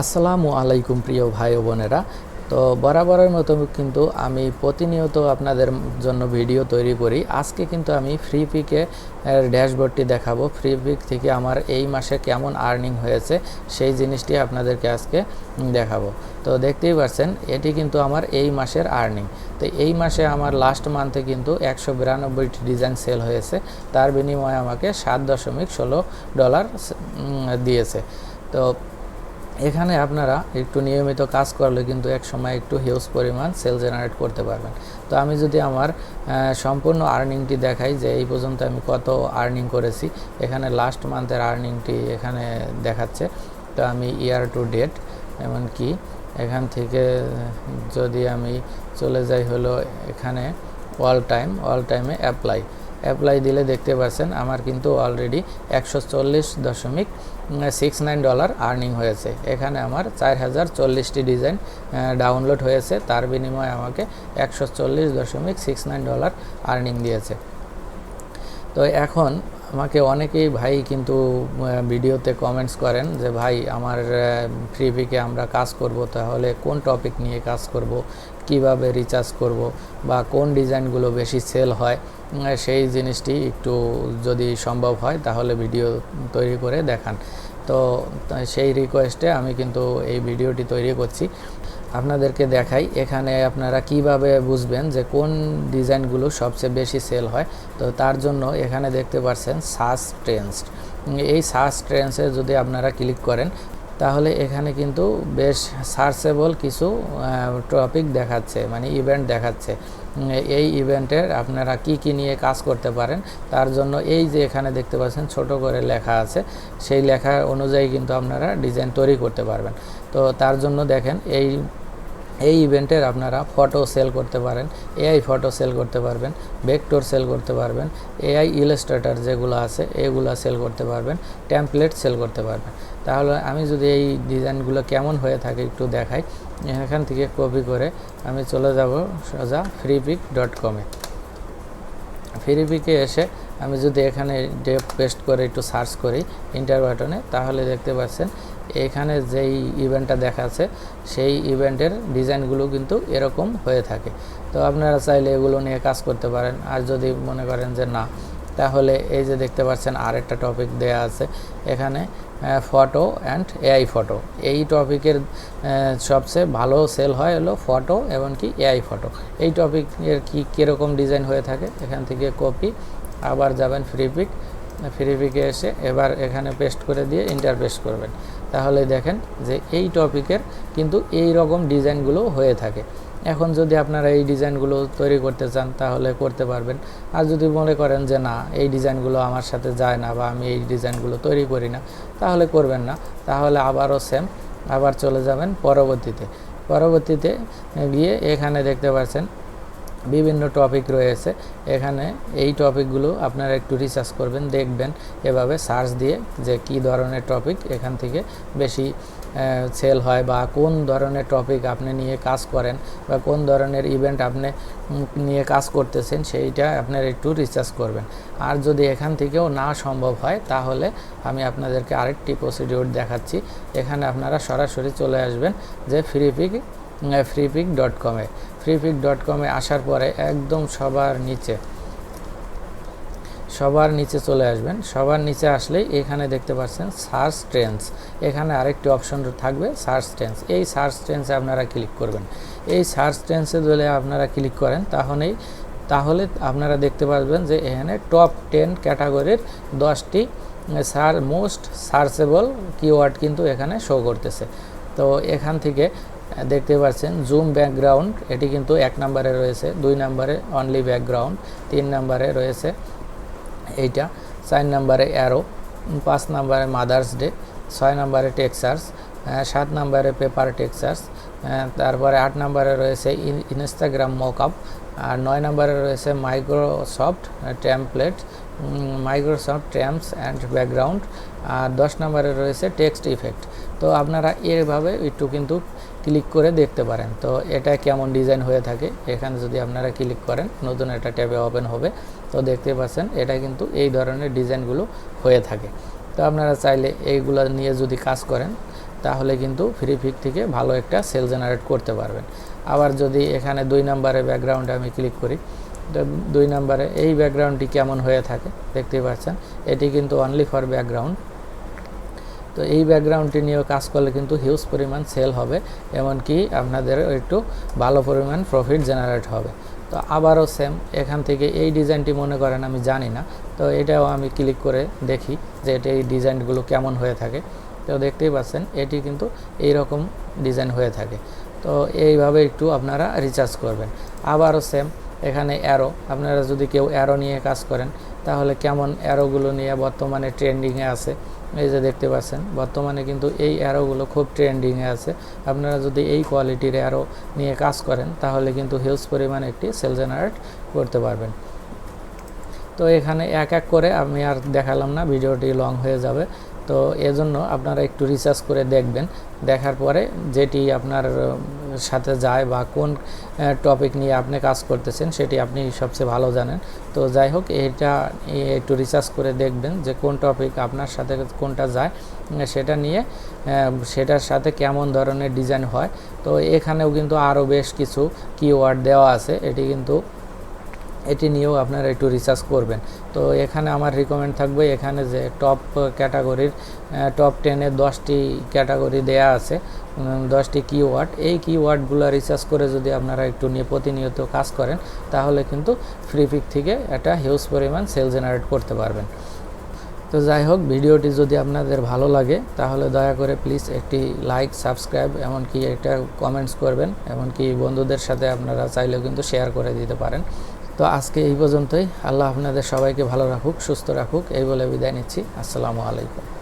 আসসালামু আলাইকুম প্রিয় ভাই ও বোনেরা। তো বরাবরের মতো কিন্তু আমি প্রতিনিয়ত আপনাদের জন্য ভিডিও তৈরি করি। আজকে কিন্তু আমি ফ্রি পিকে ড্যাশবোর্ডটি দেখাবো। ফ্রি পিক থেকে আমার এই মাসে কেমন আর্নিং হয়েছে সেই জিনিসটি আপনাদেরকে আজকে দেখাবো। তো দেখতেই পাচ্ছেন এটি কিন্তু আমার এই মাসের আর্নিং। তো এই মাসে আমার লাস্ট মান্থে কিন্তু 192টি ডিজাইন সেল হয়েছে, তার বিনিময়ে আমাকে $7.16 দিয়েছে। তো এখানে আপনারা একটু নিয়মিত কাজ করলে কিন্তু এক সময় একটু হিউজ পরিমাণ সেল জেনারেট করতে পারবেন। তো আমি যদি আমার সম্পূর্ণ আর্নিংটি দেখাই যে এই পর্যন্ত আমি কত আর্নিং করেছি, এখানে লাস্ট মান্থের আর্নিংটি এখানে দেখাচ্ছে। তো আমি ইয়ার টু ডেট এমনকি এখান থেকে যদি আমি চলে যাই হলো এখানে অল টাইমে অ্যাপ্লাই দিলে দেখতে পাচ্ছেন আমার কিন্তু অলরেডি $140.69 আর্নিং হয়েছে। এখানে আমার 4040টি ডিজাইন ডাউনলোড হয়েছে, তার বিনিময়ে আমাকে $140.69 আর্নিং দিয়েছে। তো এখন আমাকে অনেকেই ভাই কিন্তু ভিডিওতে কমেন্টস করেন যে ভাই আমার ফ্রি পিকে আমরা কাজ করব, তাহলে কোন টপিক নিয়ে কাজ করব, কিভাবে রিচার্জ করব, বা কোন ডিজাইনগুলো বেশি সেল হয়, সেই জিনিসটি একটু যদি সম্ভব হয় তাহলে ভিডিও তৈরি করে দেখান। তো সেই রিকোয়েস্টে আমি কিন্তু এই ভিডিওটি তৈরি করছি। আপনাদেরকে দেখাই এখানে আপনারা কিভাবে বুঝবেন যে কোন ডিজাইনগুলো সবচেয়ে বেশি সেল হয়। তো তার জন্য এখানে দেখতে পাচ্ছেন সার্চ ট্রেন্ডস। এই সার্চ ট্রেন্ডসে যদি আপনারা ক্লিক করেন তাহলে এখানে কিন্তু বেশ সার্চেবল কিছু টপিক দেখাচ্ছে, মানে ইভেন্ট দেখাচ্ছে। এই ইভেন্টের আপনারা কি নিয়ে কাজ করতে পারেন তার জন্য এই যে এখানে দেখতে পাচ্ছেন ছোট করে লেখা আছে, সেই লেখা অনুযায়ী কিন্তু আপনারা ডিজাইন তৈরি করতে পারবেন। তো তার জন্য দেখেন এই ইভেন্টের আপনারা ফটো সেল করতে পারেন, এআই ফটো সেল করতে পারবেন, ভেক্টর সেল করতে পারবেন, এআই ইলাস্ট্রেটর যেগুলো আছে এগুলো সেল করতে পারবেন, টেমপ্লেট সেল করতে পারবেন। তাহলে আমি যদি এই ডিজাইনগুলো কেমন হয়ে থাকে একটু দেখাই, এখান থেকে কপি করে আমি চলে যাব সোজা freepik.com-এ। ফ্রিপিকে এসে আমি যদি এখানে পেস্ট করে একটু সার্চ করি ইন্টার বাটনে, তাহলে দেখতে পাচ্ছেন এখানে যেই ইভেন্টটা দেখাচ্ছে সেই ইভেন্টের ডিজাইনগুলো কিন্তু এরকম হয়ে থাকে। তো আপনারা চাইলে এগুলো নিয়ে কাজ করতে পারেন। আর যদি মনে করেন যে না, তাহলে এই যে দেখতে পাচ্ছেন আরেকটা টপিক দেয়া আছে এখানে ফটো অ্যান্ড এআই ফটো। এই টপিকের সবচেয়ে ভালো সেল হয় হলো ফটো এবং কি এআই ফটো। এই টপিকের কীরকম ডিজাইন হয়ে থাকে এখান থেকে কপি, আবার যাবেন ফ্রিপিকে এসে এবার এখানে পেস্ট করে দিয়ে ইন্টার পেস্ট করবেন। তাহলে দেখেন যে এই টপিকের কিন্তু এই রকম ডিজাইনগুলো হয়ে থাকে। এখন যদি আপনারা এই ডিজাইনগুলো তৈরি করতে চান তাহলে করতে পারবেন। আর যদি মনে করেন যে না, এই ডিজাইনগুলো আমার সাথে যায় না বা আমি এই ডিজাইনগুলো তৈরি করি না, তাহলে করবেন না। তাহলে আবারও সেম, আবার চলে যাবেন পরবর্তীতে গিয়ে এখানে দেখতে পাচ্ছেন বিভিন্ন টপিক রয়েছে। এখানে এই টপিকগুলো আপনারা একটু রিসার্চ করবেন, দেখবেন এভাবে সার্চ দিয়ে যে কী ধরনের টপিক এখান থেকে বেশি সেল হয়, বা কোন ধরনের টপিক আপনি নিয়ে কাজ করেন, বা কোন ধরনের ইভেন্ট আপনি নিয়ে কাজ করতেছেন সেইটা আপনারা একটু রিসার্চ করবেন। আর যদি এখান থেকেও না সম্ভব হয় তাহলে আমি আপনাদেরকে আরেকটি প্রসিডিউর দেখাচ্ছি। এখানে আপনারা সরাসরি চলে আসবেন যে freepik.com-এ। freepik.com-এ আসার পরে একদম সবার নিচে চলে আসবেন। সবার নিচে আসলেই এখানে দেখতে পাচ্ছেন সার্চ ট্রেন্ডস। এখানে আরেকটি অপশন থাকবে সার্চ ট্রেন্ডস। এই সার্চ ট্রেন্ডসে আপনারা ক্লিক করবেন। এই সার্চ ট্রেন্ডসে যদি আপনারা ক্লিক করেন তাহলে আপনারা দেখতে পারবেন যে এখানে টপ 10 ক্যাটাগরির 10টি মোস্ট সার্চেবল কিওয়ার্ড কিন্তু এখানে শো করতেছে। তো এখান থেকে দেখতে পাচ্ছেন জুম ব্যাকগ্রাউন্ড, এটি কিন্তু 1 নম্বরে রয়েছে, 2 নম্বরে অনলি ব্যাকগ্রাউন্ড, 3 নম্বরে রয়েছে এইটা, 4 নম্বরে অ্যারো, 5 নম্বরে মাদার্স ডে, 6 নম্বরে টেক্সার্স, 7 নম্বরে পেপার টেক্সার্স, তারপরে 8 নম্বরে রয়েছে ইনস্টাগ্রাম মকআপ, আর 9 নম্বরে রয়েছে মাইক্রোসফট ট্যাম্পস অ্যান্ড ব্যাকগ্রাউন্ড, আর 10 নম্বরে রয়েছে টেক্সট ইফেক্ট। তো আপনারা এভাবে একটু কিন্তু ক্লিক করে দেখতে পারেন তো এটা কেমন ডিজাইন হয়ে থাকে। এখানে যদি আপনারা ক্লিক করেন নতুন একটা ট্যাবে ওপেন হবে। তো দেখতে পাচ্ছেন এটা কিন্তু এই ধরনের ডিজাইনগুলো হয়ে থাকে। তো আপনারা চাইলে এইগুলো নিয়ে যদি কাজ করেন তাহলে কিন্তু ফ্রি পিক থেকে ভালো একটা সেল জেনারেট করতে পারবেন। আবার যদি এখানে 2 নম্বরে ব্যাকগ্রাউন্ডে আমি ক্লিক করি, তো 2 নম্বরে এই ব্যাকগ্রাউন্ডটি কেমন হয়ে থাকে দেখতেই পাচ্ছেন, এটি কিন্তু অনলি ফর ব্যাকগ্রাউন্ড। তো এই ব্যাকগ্রাউন্ডটি নিয়েও কাজ করলে কিন্তু হিউজ পরিমাণ সেল হবে, এমনকি আপনাদের একটু ভালো পরিমাণ প্রফিট জেনারেট হবে। তো আবারও সেম এখান থেকে এই ডিজাইনটি মনে করেন আমি জানি না, তো এটাও আমি ক্লিক করে দেখি যে এটা এই ডিজাইনগুলো কেমন হয়ে থাকে। তো দেখতেই পাচ্ছেন এটি কিন্তু এই রকম ডিজাইন হয়ে থাকে। তো এইভাবে একটু আপনারা রিচার্জ করবেন। আবারও সেম এখানে অ্যারো, আপনারা যদি কেউ অ্যারো নিয়ে কাজ করেন তাহলে কেমন অ্যারোগুলো নিয়ে বর্তমানে ট্রেন্ডিংয়ে আছে, এই যে দেখতে পাচ্ছেন বর্তমানে কিন্তু এই অ্যারোগুলো খুব ট্রেন্ডিংয়ে আছে। আপনারা যদি এই কোয়ালিটির অ্যারো নিয়ে কাজ করেন তাহলে কিন্তু হিউজ পরিমাণে একটি সেল জেনারেট করতে পারবেন। তো এখানে এক এক করে আমি আর দেখালাম না, ভিডিওটি লং হয়ে যাবে। তো এজন্য আপনারা একটু রিসার্চ করে দেখবেন, দেখার পরে যেটি আপনার সাথে যায় বা কোন টপিক নিয়ে আপনি কাজ করতেছেন সেটি আপনি সবচেয়ে ভালো জানেন। তো যাই হোক, এটা একটু রিসার্চ করে দেখবেন যে কোন টপিক আপনার সাথে কোনটা যায়, সেটা নিয়ে সেটার সাথে কেমন ধরনের ডিজাইন হয়। তো এখানেও কিন্তু আরও বেশ কিছু কিওয়ার্ড দেওয়া আছে, এটি নিয়েও আপনারা একটু রিসার্চ করবেন। তো এখানে আমার রিকমেন্ড থাকবে, এখানে যে টপ ক্যাটাগরির টপ 10-এ 10টি ক্যাটাগরি দেয়া আছে, 10টি কিওয়ার্ড। এই কিওয়ার্ডগুলো রিসার্চ করে যদি আপনারা একটু নিয়ে প্রতিনিয়ত কাজ করেন তাহলে কিন্তু ফ্রি পিক থেকে একটা হিউজ পরিমাণ সেল জেনারেট করতে পারবেন। তো যাই হোক, ভিডিওটি যদি আপনাদের ভালো লাগে তাহলে দয়া করে প্লিজ একটি লাইক, সাবস্ক্রাইব, এমনকি একটা কমেন্টস করবেন, এমনকি বন্ধুদের সাথে আপনারা চাইলেও কিন্তু শেয়ার করে দিতে পারেন। তো আজকে এই পর্যন্তই। আল্লাহ আপনাদের সবাইকে ভালো রাখুক, সুস্থ রাখুক, এই বলে বিদায় নিচ্ছি। আসসালামু আলাইকুম।